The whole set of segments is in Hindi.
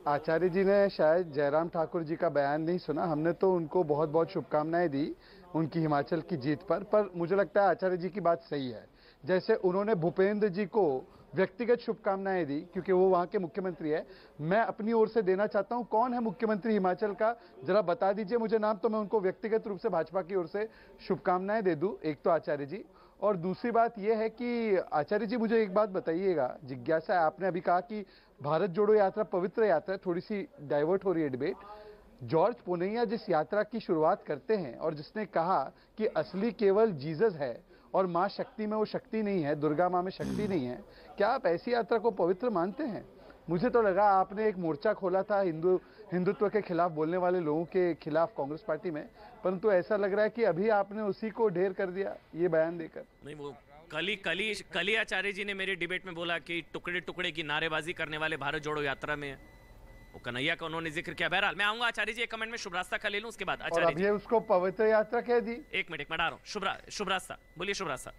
आचार्य जी ने शायद जयराम ठाकुर जी का बयान नहीं सुना। हमने तो उनको बहुत बहुत शुभकामनाएं दी उनकी हिमाचल की जीत पर मुझे लगता है आचार्य जी की बात सही है। जैसे उन्होंने भूपेंद्र जी को व्यक्तिगत शुभकामनाएं दी क्योंकि वो वहां के मुख्यमंत्री है, मैं अपनी ओर से देना चाहता हूं। कौन है मुख्यमंत्री हिमाचल का, जरा बता दीजिए मुझे नाम, तो मैं उनको व्यक्तिगत रूप से भाजपा की ओर से शुभकामनाएं दे दूं। एक तो आचार्य जी, और दूसरी बात यह है कि आचार्य जी मुझे एक बात बताइएगा, जिज्ञासा है। आपने अभी कहा कि भारत जोड़ो यात्रा पवित्र यात्रा है, थोड़ी सी डाइवर्ट हो रही है डिबेट। जॉर्ज पुनैया जिस यात्रा की शुरुआत करते हैं और जिसने कहा कि असली केवल जीसस है और मां शक्ति में वो शक्ति नहीं है, दुर्गा मां में शक्ति नहीं है, क्या आप ऐसी यात्रा को पवित्र मानते हैं? मुझे तो लगा आपने एक मोर्चा खोला था हिंदुत्व के खिलाफ बोलने वाले लोगों के खिलाफ कांग्रेस पार्टी में, परंतु ऐसा लग रहा है कि अभी आपने उसी को ढेर कर दिया ये बयान देकर। नहीं, वो कली आचार्य जी ने मेरे डिबेट में बोला कि टुकड़े टुकड़े की नारेबाजी करने वाले भारत जोड़ो यात्रा में है, वो कन्हैया का उन्होंने जिक्र किया। बहरहाल मैं आऊंगा आचार्य जी, एक कमेंट में शुभ रास्ता का ले लूं, उसके बाद आचार्य जी उसको पवित्र यात्रा कह दी। एक मिनट मैं आ रहा हूं। शुभ रास्ता बोलिए। शुभ रास्ता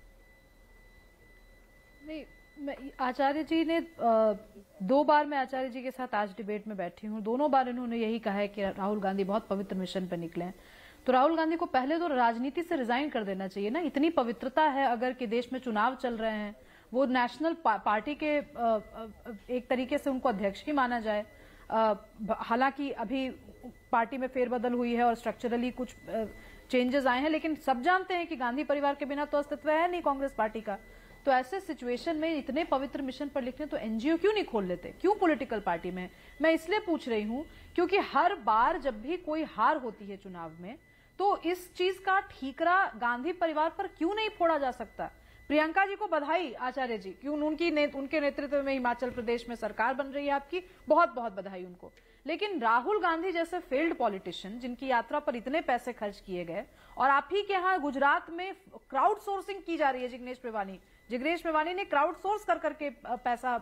नहीं, आचार्य जी ने 2 बार मैं आचार्य जी के साथ आज डिबेट में बैठी हूँ, दोनों बार इन्होंने यही कहा है कि राहुल गांधी बहुत पवित्र मिशन पे निकले हैं। तो राहुल गांधी को पहले तो राजनीति से रिजाइन कर देना चाहिए ना। इतनी पवित्रता है अगर कि देश में चुनाव चल रहे हैं, वो नेशनल पार्टी के एक तरीके से उनको अध्यक्ष ही माना जाए। हालांकि अभी पार्टी में फेरबदल हुई है और स्ट्रक्चरली कुछ चेंजेस आए हैं, लेकिन सब जानते हैं कि गांधी परिवार के बिना तो अस्तित्व है नहीं कांग्रेस पार्टी का। तो ऐसे सिचुएशन में इतने पवित्र मिशन पर लिखने तो एनजीओ क्यों नहीं खोल लेते, क्यों पॉलिटिकल पार्टी में? मैं इसलिए पूछ रही हूं क्योंकि हर बार जब भी कोई हार होती है चुनाव में तो इस चीज का ठीकरा गांधी परिवार पर क्यों नहीं फोड़ा जा सकता? प्रियंका जी को बधाई आचार्य जी, क्यों उनके नेतृत्व में हिमाचल प्रदेश में सरकार बन रही है आपकी, बहुत बहुत बधाई उनको। लेकिन राहुल गांधी जैसे फेल्ड पॉलिटिशियन जिनकी यात्रा पर इतने पैसे खर्च किए गए, और आप ही के यहाँ गुजरात में क्राउड सोर्सिंग की जा रही है। जिग्नेश मेवानी ने क्राउड सोर्स कर करके पैसा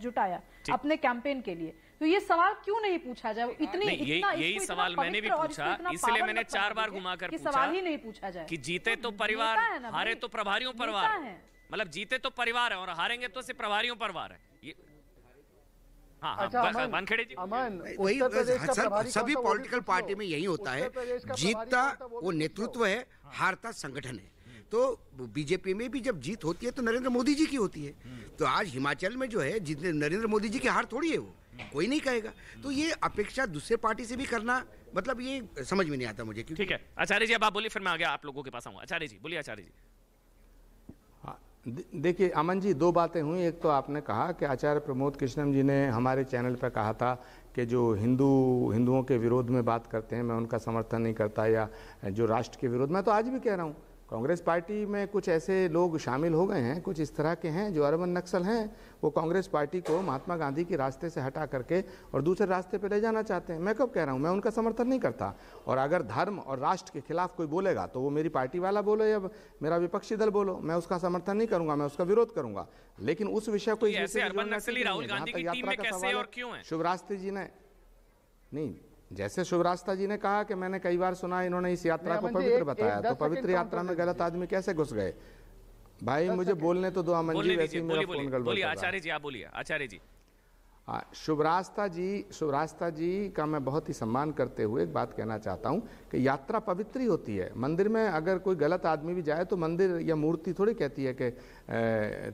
जुटाया अपने कैंपेन के लिए। तो ये सवाल क्यों नहीं पूछा जाए? यही सवाल मैंने भी पूछा, इसलिए मैंने 4 बार घुमाकर पूछा। सवाल ही नहीं पूछा जाए कि जीते तो परिवार, हारे तो प्रभारियों पर वार है। मतलब जीते तो परिवार है और हारेंगे तो सिर्फ प्रभारियों पर वार है। ये वानखेड़े जी, वही सभी पॉलिटिकल पार्टी में यही होता है। जीतता वो नेतृत्व है, हारता संगठन है। तो बीजेपी में भी जब जीत होती है तो नरेंद्र मोदी जी की होती है। तो आज हिमाचल में जो है जितने नरेंद्र मोदी जी की हार थोड़ी है, वो कोई नहीं कहेगा। तो ये अपेक्षा दूसरे पार्टी से भी करना, मतलब ये समझ में नहीं आता मुझे। ठीक है आचार्य जी, अब आप बोलिए, फिर मैं आगे आप लोगों के पास आऊंगा। आचार्य जी बोलिए। आचार्य जी देखिए अमन जी, 2 बातें हुई। एक तो आपने कहा कि आचार्य प्रमोद कृष्णम जी ने हमारे चैनल पर कहा था कि जो हिंदुओं के विरोध में बात करते हैं मैं उनका समर्थन नहीं करता, या जो राष्ट्र के विरोध में। तो आज भी कह रहा हूँ कांग्रेस पार्टी में कुछ ऐसे लोग शामिल हो गए हैं, कुछ इस तरह के हैं जो अरबन नक्सल हैं। वो कांग्रेस पार्टी को महात्मा गांधी के रास्ते से हटा करके और दूसरे रास्ते पे ले जाना चाहते हैं। मैं कब कह रहा हूँ मैं उनका समर्थन नहीं करता। और अगर धर्म और राष्ट्र के खिलाफ कोई बोलेगा तो वो मेरी पार्टी वाला बोले या मेरा विपक्षी दल बोलो, मैं उसका समर्थन नहीं करूंगा, मैं उसका विरोध करूंगा। लेकिन उस विषय को शुभ रास्ते जी ने नहीं, जैसे शुभ रास्ता जी ने कहा कि मैंने कई बार सुना इन्होंने इस यात्रा को पवित्र बताया, तो पवित्र यात्रा में गलत आदमी कैसे घुस गए? भाई मुझे बोलने तो दो अमन जी, वैसे मेरा फोन गड़बड़। बोलिए आचार्य जी, आप बोलिए आचार्य जी। शुभ रास्ता जी का मैं बहुत ही सम्मान करते हुए एक बात कहना चाहता हूं कि यात्रा पवित्र ही होती है। मंदिर में अगर कोई गलत आदमी भी जाए तो मंदिर या मूर्ति थोड़ी कहती है कि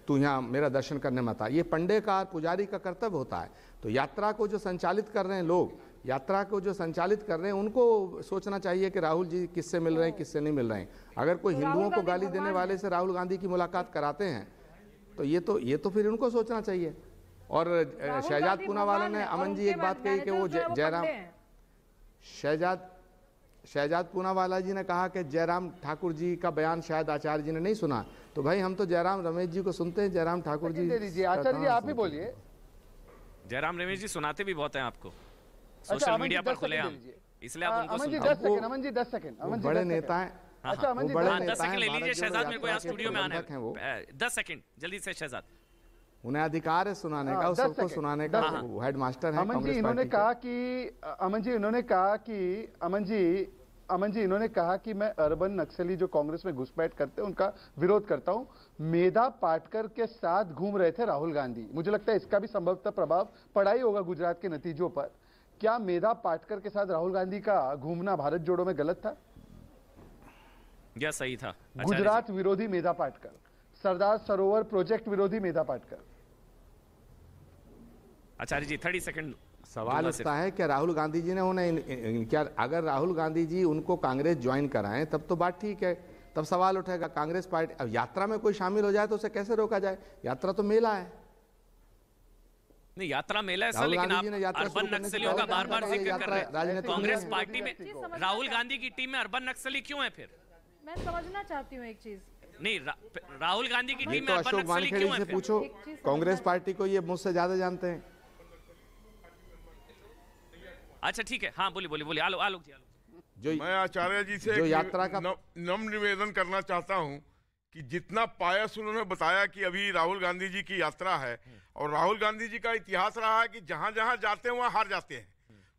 तू यहाँ मेरा दर्शन करने मत आ। ये पंडे का, पुजारी का कर्तव्य होता है। तो यात्रा को जो संचालित कर रहे हैं लोग, उनको सोचना चाहिए कि राहुल जी किससे मिल रहे हैं, किससे नहीं मिल रहे हैं। अगर कोई हिंदुओं को गाली देने वाले से राहुल गांधी की मुलाकात कराते हैं तो ये तो फिर उनको सोचना चाहिए। और शहजाद पूनावाला ने अमन जी एक बात कही कि वो जयराम शहजाद पूनावाला जी ने कहा कि जयराम ठाकुर जी का बयान शायद आचार्य जी ने नहीं सुना। तो भाई हम तो जयराम रमेश जी को सुनते हैं, जयराम ठाकुर जी आचार्य जी आप ही बोलिए। जयराम रमेश जी सुनाते भी बहुत हैं आपको, सोशल मीडिया पर खुले हम, इसलिए आप उनको सुनते हैं। अमन जी 10 सेकंड, बड़े नेता हैं। अच्छा 10 सेकंड ले लीजिए। शहजाद मेरे को यहाँ स्टूडियो में आना है, 10 सेकंड जल्दी से। शहजाद, उन्हें अधिकार है सुनाने का, सबको सुनाने का, हेडमास्टर है। अमन जी इन्होंने कहा कि अमन जी, इन्होंने कहा कि मैं अर्बन नक्सली जो कांग्रेस में घुसपैठ करते हैं उनका विरोध करता हूं। मेधा पाटकर के साथ घूम रहे थे राहुल गांधी। मुझे लगता है इसका भी संभवतः प्रभाव पड़ा ही होगा गुजरात के नतीजों पर। क्या मेधा पाटकर के साथ राहुल गांधी का घूमना भारत जोड़ो में गलत था या सही था? गुजरात विरोधी मेधा पाटकर, सरदार सरोवर प्रोजेक्ट विरोधी मेधा पाटकर। आचार्य जी 30 सेकंड। सवाल उठता है कि राहुल गांधी जी ने उन्हें क्या, अगर राहुल गांधी जी उनको कांग्रेस ज्वाइन कराएं तब तो बात ठीक है, तब सवाल उठेगा कांग्रेस पार्टी। अब यात्रा में कोई शामिल हो जाए तो उसे कैसे रोका जाए? यात्रा तो मेला है। नहीं, यात्रा मेला है सर, लेकिन आप अर्बन नक्सलियों का बार बार जिक्र कर रहे हैं। कांग्रेस पार्टी में राहुल गांधी की टीम में अर्बन नक्सली क्यों है फिर? मैं समझना चाहती हूँ एक चीज। नहीं, राहुल गांधी की टीम में तो अर्बन अशोक नक्सली क्यों है? से पूछो, कांग्रेस पार्टी को ये मुझसे ज्यादा जानते हैं। अच्छा ठीक है, हाँ बोलिए आलोक जी। मैं आचार्य जी से जो यात्रा का नम्र निवेदन करना चाहता हूं कि जितना पायस उन्होंने बताया कि अभी राहुल गांधी जी की यात्रा है, और राहुल गांधी जी का इतिहास रहा है कि जहां जहां जाते हैं वहां हार जाते हैं,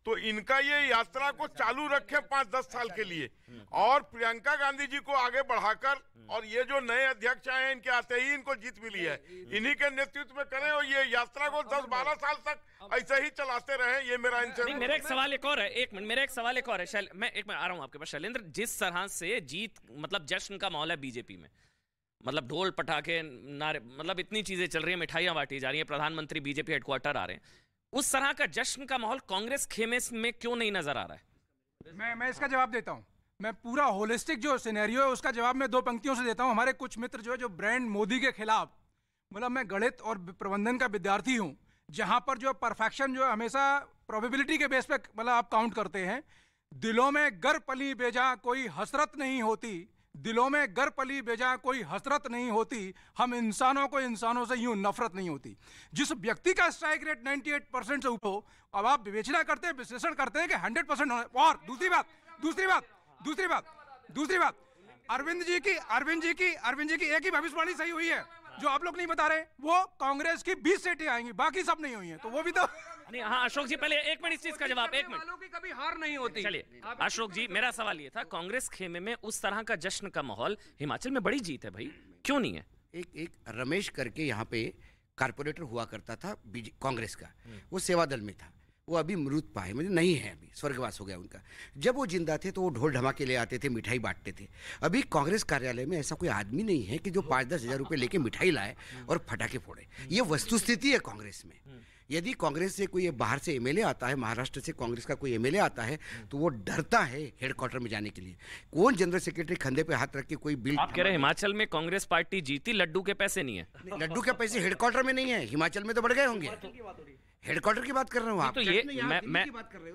तो इनका ये यात्रा को चालू रखे 5-10 साल के लिए, और प्रियंका गांधी जी को आगे बढ़ाकर, और ये जो नए अध्यक्ष आए हैं इनके आते ही इनको जीत मिली है, इन्हीं के नेतृत्व में करें और ये यात्रा को 10-12 साल तक ऐसे ही चलाते रहे। ये मेरा इनसे मेरा एक सवाल एक और है, एक मिनट, मेरा एक सवाल एक और है। मैं आ रहा हूं आपके पास शैलेंद्र। जिस तरह से जीत, मतलब जश्न का माहौल है बीजेपी में, मतलब ढोल पटाखे नारे, मतलब इतनी चीजें चल रही है, मिठाइयां बांटी जा रही है, प्रधानमंत्री बीजेपी हेडक्वार्टर आ रहे हैं, उस तरह का जश्न का माहौल कांग्रेस खेमे में क्यों नहीं नजर आ रहा है? मैं इसका जवाब देता हूं। मैं पूरा होलिस्टिक जो सिनेरियो है उसका जवाब मैं 2 पंक्तियों से देता हूं। हमारे कुछ मित्र जो है जो ब्रांड मोदी के खिलाफ, मतलब मैं गणित और प्रबंधन का विद्यार्थी हूं, जहां पर जो परफेक्शन जो हमेशा प्रोबेबिलिटी के बेस पे मतलब आप काउंट करते हैं। दिलों में गर पली बेजा कोई हसरत नहीं होती, दिलों में गर पली बेजा कोई हसरत नहीं होती, हम इंसानों को इंसानों से यूं नफरत नहीं होती। जिस व्यक्ति का स्ट्राइक रेट 98% से ऊपर हो, अब आप विवेचना करते हैं, विश्लेषण करते हैं कि 100% होना। और दूसरी बात अरविंद जी की एक ही भविष्यवाणी सही हुई है जो आप लोग नहीं बता रहे। वो कांग्रेस की 20 सीटें आएंगी, बाकी सब नहीं हुई हैं, तो वो भी तो नहीं। हाँ अशोक जी, पहले एक मिनट इस चीज का जवाब, एक मिनट। की कभी हार नहीं होती। चलिए अशोक जी, मेरा सवाल ये था, कांग्रेस खेमे में उस तरह का जश्न का माहौल, हिमाचल में बड़ी जीत है भाई, क्यों नहीं है? एक रमेश करके यहाँ पे कारपोरेटर हुआ करता था कांग्रेस का, वो सेवा दल में था, वो अभी मृत पाए, मतलब नहीं है, अभी स्वर्गवास हो गया उनका। जब वो जिंदा थे तो वो ढोल ढमाके ले आते थे, मिठाई बांटते थे। अभी कांग्रेस कार्यालय में ऐसा कोई आदमी नहीं है कि जो 5-10 हज़ार रुपये लेके मिठाई लाए और फटाके फोड़े। ये वस्तुस्थिति है कांग्रेस में। यदि कांग्रेस से कोई बाहर से एमएलए आता है, महाराष्ट्र से कांग्रेस का कोई एमएलए आता है, तो वो डरता है हेडक्वार्टर में जाने के लिए। कौन जनरल सेक्रेटरी कंधे पे हाथ रख के कोई बिल? आप कह रहे हैं हिमाचल में कांग्रेस पार्टी जीती, लड्डू के पैसे नहीं है? लड्डू के पैसे हेडक्वार्टर में नहीं है, हिमाचल में तो बढ़ गए होंगे। हेडक्वार्टर की बात कर रहे हो आप? तो ये मैं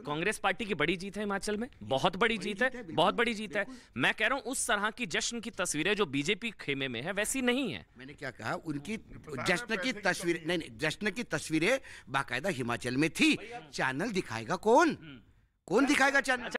कांग्रेस पार्टी की बड़ी जीत है हिमाचल में, बहुत बड़ी जीत है, बहुत बड़ी जीत है। मैं कह रहा हूं उस तरह की जश्न की तस्वीरें जो बीजेपी खेमे में है वैसी नहीं है। मैंने क्या कहा, उनकी जश्न की तस्वीरें नहीं, जश्न की तस्वीरें बाकायदा हिमाचल में थी। चैनल दिखाएगा कौन दिखाएगा चैनल?